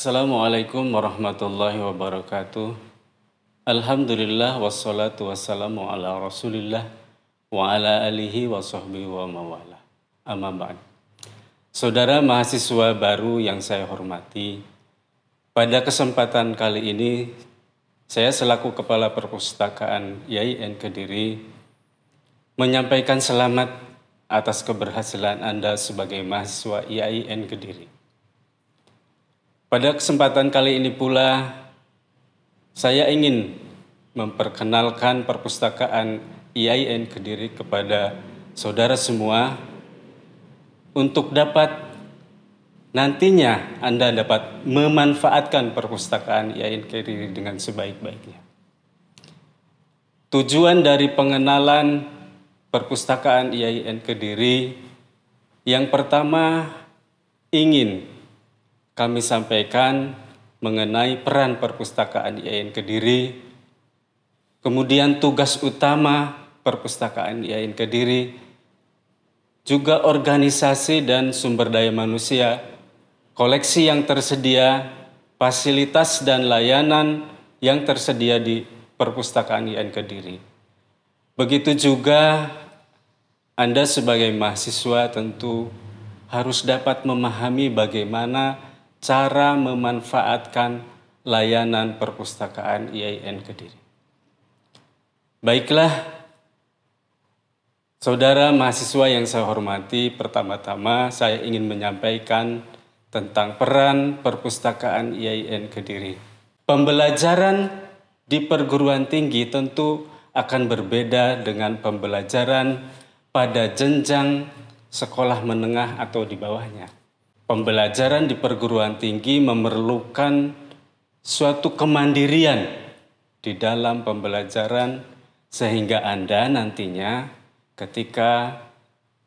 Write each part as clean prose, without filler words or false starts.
Assalamualaikum warahmatullahi wabarakatuh. Alhamdulillah wassalatu wassalamu ala rasulillah wa ala alihi wa sahbihi wa mawala. Amma ba'd. Saudara mahasiswa baru yang saya hormati, pada kesempatan kali ini saya selaku Kepala Perpustakaan IAIN Kediri menyampaikan selamat atas keberhasilan Anda sebagai mahasiswa IAIN Kediri. Pada kesempatan kali ini pula, saya ingin memperkenalkan perpustakaan IAIN Kediri kepada saudara semua untuk dapat nantinya Anda dapat memanfaatkan perpustakaan IAIN Kediri dengan sebaik-baiknya. Tujuan dari pengenalan perpustakaan IAIN Kediri yang pertama ingin kami sampaikan mengenai peran perpustakaan IAIN Kediri, kemudian tugas utama perpustakaan IAIN Kediri, juga organisasi dan sumber daya manusia, koleksi yang tersedia, fasilitas dan layanan yang tersedia di perpustakaan IAIN Kediri. Begitu juga Anda sebagai mahasiswa tentu harus dapat memahami bagaimana cara memanfaatkan layanan perpustakaan IAIN Kediri. Baiklah, saudara mahasiswa yang saya hormati, pertama-tama saya ingin menyampaikan tentang peran perpustakaan IAIN Kediri. Pembelajaran di perguruan tinggi tentu akan berbeda dengan pembelajaran pada jenjang sekolah menengah atau di bawahnya. Pembelajaran di perguruan tinggi memerlukan suatu kemandirian di dalam pembelajaran sehingga Anda nantinya ketika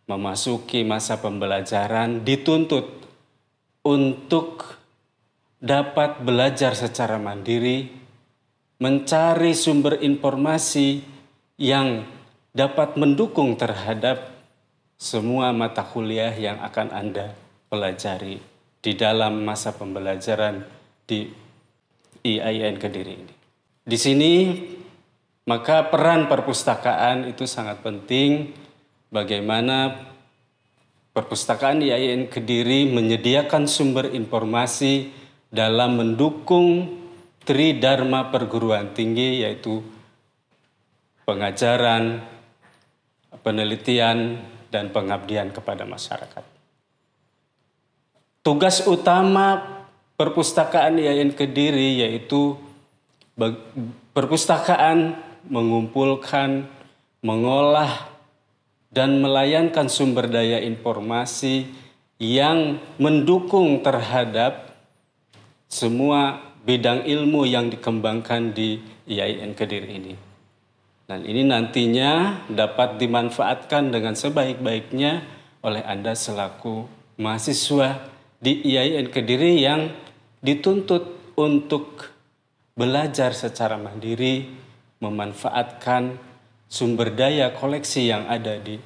memasuki masa pembelajaran dituntut untuk dapat belajar secara mandiri, mencari sumber informasi yang dapat mendukung terhadap semua mata kuliah yang akan Anda pelajari di dalam masa pembelajaran di IAIN Kediri ini. Di sini maka peran perpustakaan itu sangat penting, bagaimana perpustakaan IAIN Kediri menyediakan sumber informasi dalam mendukung Tridharma perguruan tinggi, yaitu pengajaran, penelitian, dan pengabdian kepada masyarakat. Tugas utama perpustakaan IAIN Kediri yaitu perpustakaan mengumpulkan, mengolah, dan melayankan sumber daya informasi yang mendukung terhadap semua bidang ilmu yang dikembangkan di IAIN Kediri ini. Dan ini nantinya dapat dimanfaatkan dengan sebaik-baiknya oleh Anda selaku mahasiswa di IAIN Kediri yang dituntut untuk belajar secara mandiri, memanfaatkan sumber daya koleksi yang ada di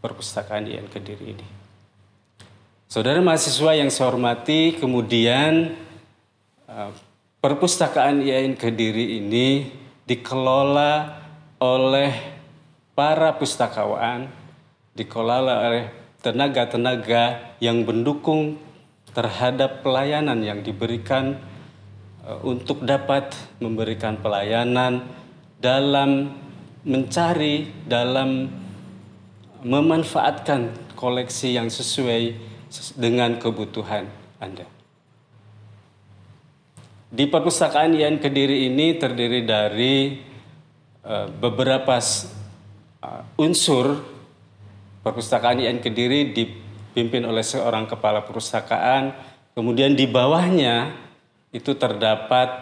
perpustakaan IAIN Kediri ini. Saudara mahasiswa yang saya hormati, kemudian perpustakaan IAIN Kediri ini dikelola oleh para pustakawan, dikelola oleh tenaga-tenaga yang mendukung terhadap pelayanan yang diberikan untuk dapat memberikan pelayanan dalam mencari, dalam memanfaatkan koleksi yang sesuai dengan kebutuhan Anda. Di perpustakaan IAIN Kediri ini terdiri dari beberapa unsur. Perpustakaan IAIN Kediri dipimpin oleh seorang kepala perpustakaan, kemudian di bawahnya itu terdapat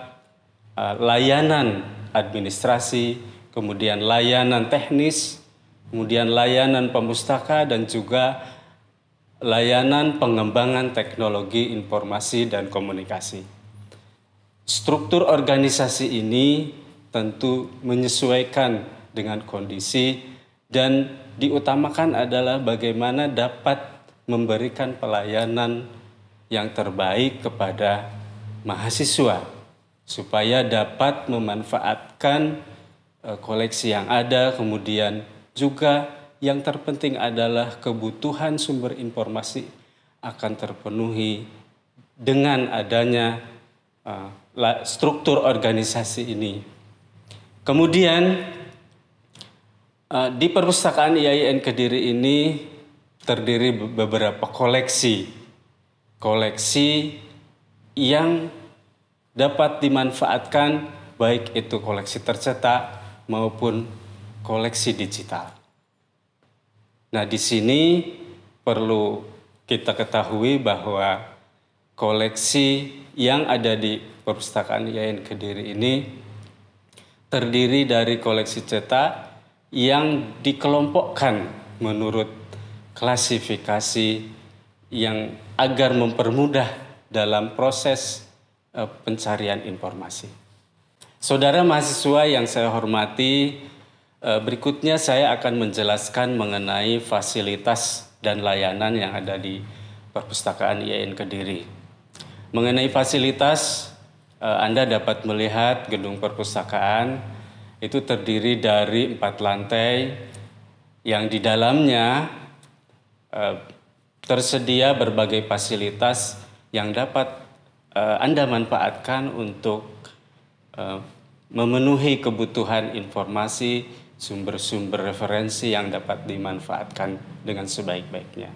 layanan administrasi, kemudian layanan teknis, kemudian layanan pemustaka, dan juga layanan pengembangan teknologi informasi dan komunikasi. Struktur organisasi ini tentu menyesuaikan dengan kondisi dan diutamakan adalah bagaimana dapat memberikan pelayanan yang terbaik kepada mahasiswa supaya dapat memanfaatkan koleksi yang ada, kemudian juga yang terpenting adalah kebutuhan sumber informasi akan terpenuhi dengan adanya struktur organisasi ini. Kemudian di perpustakaan IAIN Kediri ini terdiri beberapa koleksi yang dapat dimanfaatkan, baik itu koleksi tercetak maupun koleksi digital. Nah, di sini perlu kita ketahui bahwa koleksi yang ada di perpustakaan IAIN Kediri ini terdiri dari koleksi cetak yang dikelompokkan menurut klasifikasi yang agar mempermudah dalam proses pencarian informasi. Saudara mahasiswa yang saya hormati, berikutnya saya akan menjelaskan mengenai fasilitas dan layanan yang ada di perpustakaan IAIN Kediri. Mengenai fasilitas, Anda dapat melihat gedung perpustakaan itu terdiri dari 4 lantai yang di dalamnya tersedia berbagai fasilitas yang dapat Anda manfaatkan untuk memenuhi kebutuhan informasi, sumber-sumber referensi yang dapat dimanfaatkan dengan sebaik-baiknya.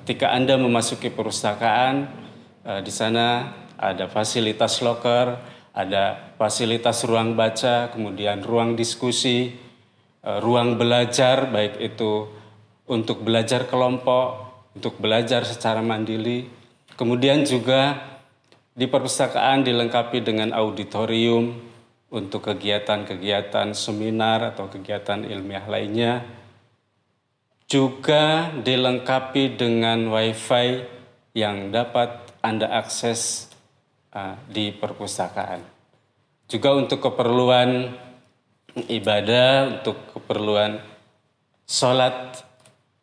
Ketika Anda memasuki perpustakaan, di sana ada fasilitas loker, ada fasilitas ruang baca, kemudian ruang diskusi, ruang belajar, baik itu untuk belajar kelompok, untuk belajar secara mandiri. Kemudian juga di perpustakaan dilengkapi dengan auditorium untuk kegiatan-kegiatan seminar atau kegiatan ilmiah lainnya. Juga dilengkapi dengan wifi yang dapat Anda akses di perpustakaan. Juga untuk keperluan ibadah, untuk keperluan sholat,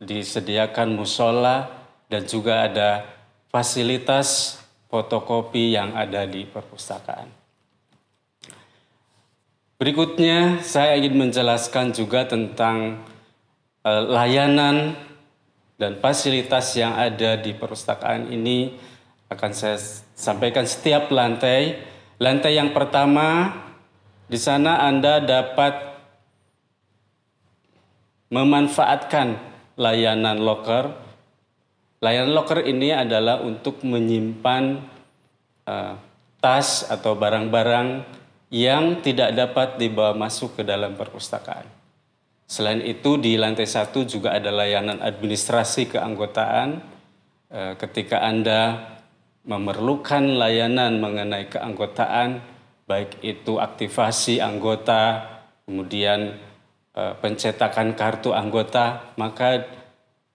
disediakan musola dan juga ada fasilitas fotokopi yang ada di perpustakaan. Berikutnya saya ingin menjelaskan juga tentang layanan dan fasilitas yang ada di perpustakaan ini. Akan saya sampaikan setiap lantai. Lantai yang pertama, di sana Anda dapat memanfaatkan layanan loker. Layanan loker ini adalah untuk menyimpan tas atau barang-barang yang tidak dapat dibawa masuk ke dalam perpustakaan. Selain itu, di lantai 1 juga ada layanan administrasi keanggotaan. Ketika Anda memerlukan layanan mengenai keanggotaan, baik itu aktivasi anggota, kemudian pencetakan kartu anggota, maka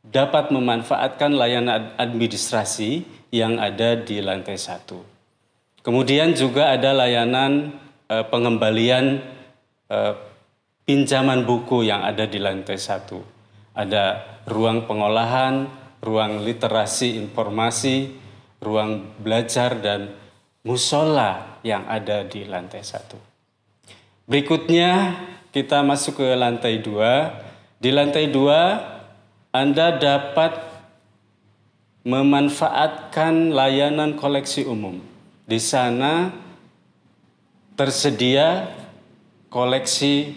dapat memanfaatkan layanan administrasi yang ada di lantai 1. Kemudian juga ada layanan pengembalian pinjaman buku yang ada di lantai 1. Ada ruang pengolahan, ruang literasi informasi, ruang belajar dan musola yang ada di lantai 1. Berikutnya kita masuk ke lantai 2. Di lantai 2 Anda dapat memanfaatkan layanan koleksi umum. Di sana tersedia koleksi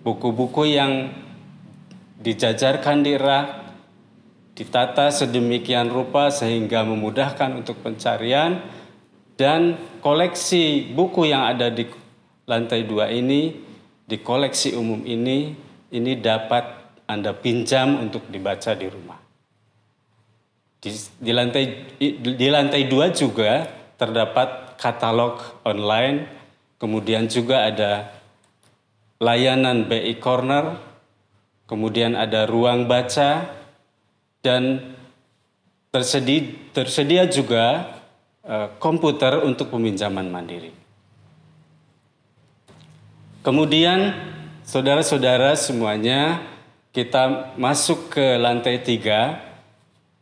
buku-buku yang dijajarkan di rak, ditata sedemikian rupa sehingga memudahkan untuk pencarian, dan koleksi buku yang ada di lantai 2 ini, di koleksi umum ini dapat Anda pinjam untuk dibaca di rumah. Di lantai 2 juga terdapat katalog online, kemudian juga ada layanan BI Corner, kemudian ada ruang baca, dan tersedia juga komputer untuk peminjaman mandiri. Kemudian saudara-saudara semuanya, kita masuk ke lantai 3.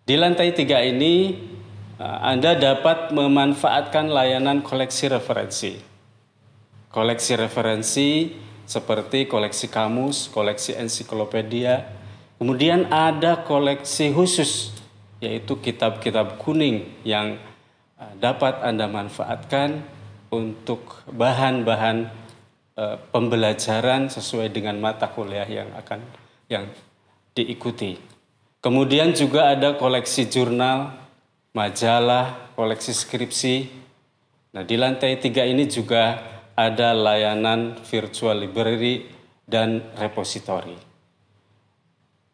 Di lantai 3 ini Anda dapat memanfaatkan layanan koleksi referensi. Koleksi referensi seperti koleksi kamus, koleksi ensiklopedia. Kemudian ada koleksi khusus, yaitu kitab-kitab kuning yang dapat Anda manfaatkan untuk bahan-bahan pembelajaran sesuai dengan mata kuliah yang diikuti. Kemudian juga ada koleksi jurnal, majalah, koleksi skripsi. Nah, di lantai 3 ini juga ada layanan virtual library dan repository.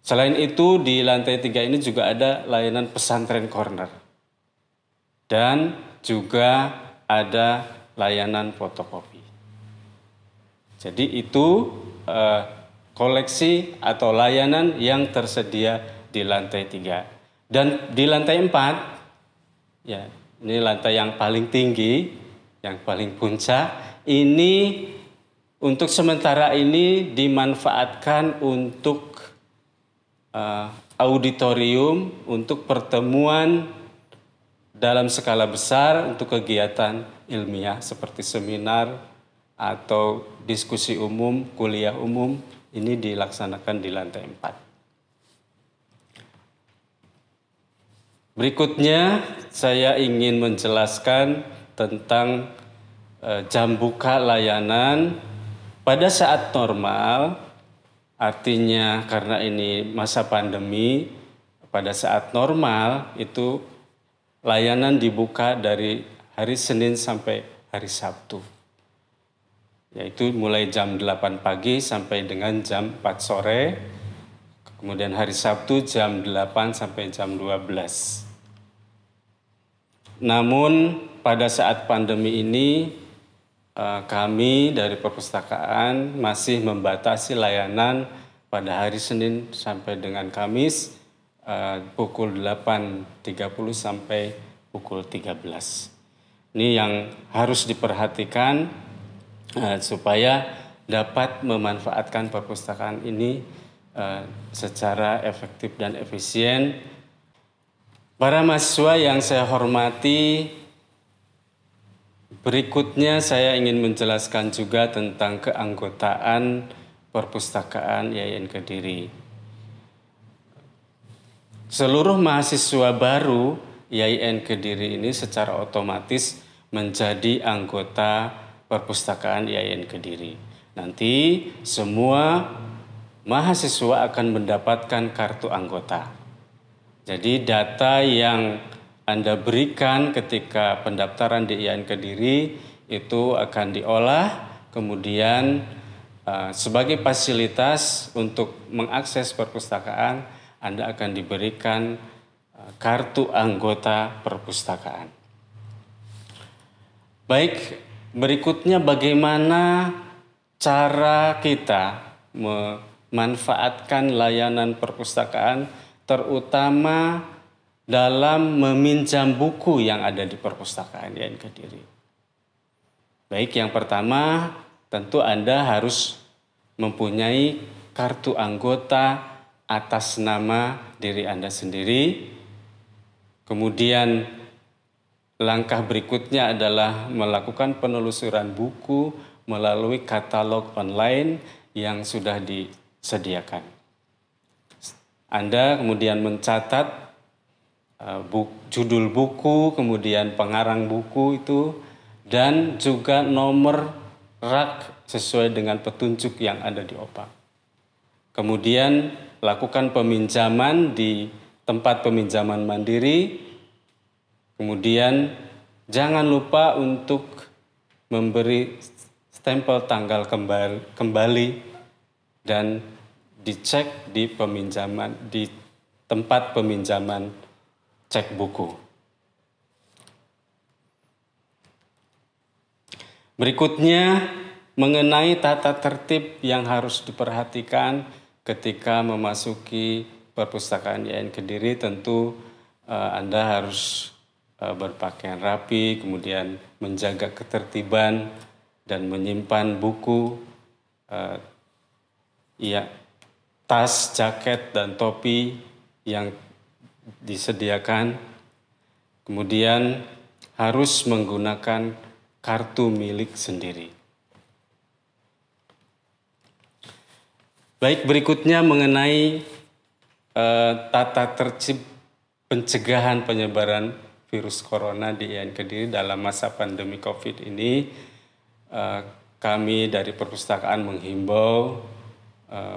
Selain itu, di lantai 3 ini juga ada layanan pesantren corner. Dan juga ada layanan fotokopi. Jadi itu koleksi atau layanan yang tersedia di lantai 3. Dan di lantai 4, ya ini lantai yang paling tinggi, yang paling puncak, ini untuk sementara ini dimanfaatkan untuk auditorium, untuk pertemuan dalam skala besar, untuk kegiatan ilmiah seperti seminar atau diskusi umum, kuliah umum, ini dilaksanakan di lantai 4. Berikutnya saya ingin menjelaskan tentang jam buka layanan pada saat normal, artinya karena ini masa pandemi, pada saat normal itu layanan dibuka dari hari Senin sampai hari Sabtu. Yaitu mulai jam 8 pagi sampai dengan jam 4 sore. Kemudian hari Sabtu jam 8 sampai jam 12. Namun pada saat pandemi ini kami dari perpustakaan masih membatasi layanan pada hari Senin sampai dengan Kamis pukul 8.30 sampai pukul 13. Ini yang harus diperhatikan supaya dapat memanfaatkan perpustakaan ini secara efektif dan efisien. Para mahasiswa yang saya hormati, berikutnya saya ingin menjelaskan juga tentang keanggotaan perpustakaan YIN Kediri. Seluruh mahasiswa baru YIN Kediri ini secara otomatis menjadi anggota perpustakaan YIN Kediri. Nanti semua mahasiswa akan mendapatkan kartu anggota. Jadi data yang Anda berikan ketika pendaftaran di YIN Kediri itu akan diolah, kemudian sebagai fasilitas untuk mengakses perpustakaan, Anda akan diberikan kartu anggota perpustakaan. Baik, berikutnya bagaimana cara kita memanfaatkan layanan perpustakaan terutama dalam meminjam buku yang ada di perpustakaan YIN Kediri. Baik, yang pertama tentu Anda harus mempunyai kartu anggota atas nama diri Anda sendiri. Kemudian langkah berikutnya adalah melakukan penelusuran buku melalui katalog online yang sudah disediakan. Anda kemudian mencatat judul buku, kemudian pengarang buku itu, dan juga nomor rak sesuai dengan petunjuk yang ada di opak. Kemudian lakukan peminjaman di tempat peminjaman mandiri. Kemudian jangan lupa untuk memberi stempel tanggal kembali dan dicek di tempat peminjaman cek buku. Berikutnya mengenai tata tertib yang harus diperhatikan ketika memasuki perpustakaan YIN Kediri, tentu Anda harus berpakaian rapi, kemudian menjaga ketertiban dan menyimpan buku, tas, jaket, dan topi yang disediakan. Kemudian harus menggunakan kartu milik sendiri. Baik, berikutnya mengenai tata tertib pencegahan penyebaran virus corona di IAIN Kediri dalam masa pandemi COVID ini. Kami dari perpustakaan menghimbau,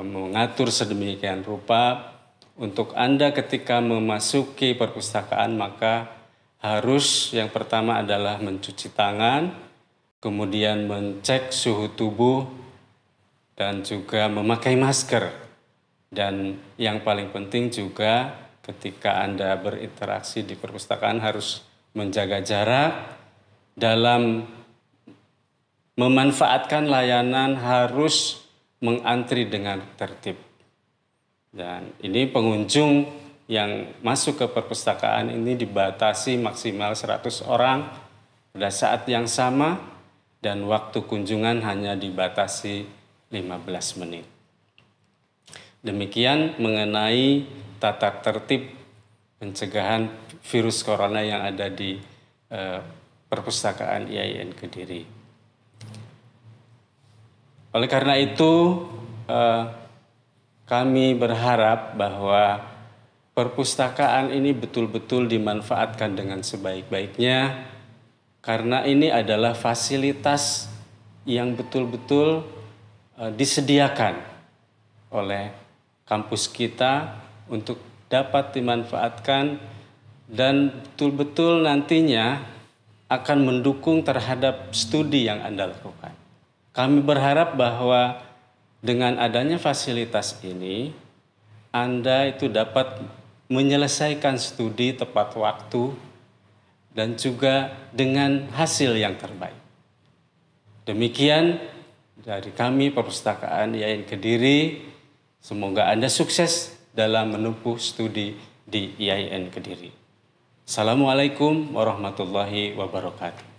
mengatur sedemikian rupa untuk Anda ketika memasuki perpustakaan maka harus yang pertama adalah mencuci tangan, kemudian mengecek suhu tubuh, dan juga memakai masker. Dan yang paling penting juga ketika Anda berinteraksi di perpustakaan harus menjaga jarak. Dalam memanfaatkan layanan harus mengantri dengan tertib. Dan ini pengunjung yang masuk ke perpustakaan ini dibatasi maksimal 100 orang pada saat yang sama dan waktu kunjungan hanya dibatasi 15 menit. Demikian mengenai tata tertib pencegahan virus corona yang ada di perpustakaan IAIN Kediri. Oleh karena itu, kami berharap bahwa perpustakaan ini betul-betul dimanfaatkan dengan sebaik-baiknya karena ini adalah fasilitas yang betul-betul disediakan oleh kampus kita untuk dapat dimanfaatkan dan betul-betul nantinya akan mendukung terhadap studi yang Anda lakukan. Kami berharap bahwa dengan adanya fasilitas ini, Anda itu dapat menyelesaikan studi tepat waktu dan juga dengan hasil yang terbaik. Demikian dari kami Perpustakaan IAIN Kediri, semoga Anda sukses dalam menempuh studi di IAIN Kediri. Assalamualaikum warahmatullahi wabarakatuh.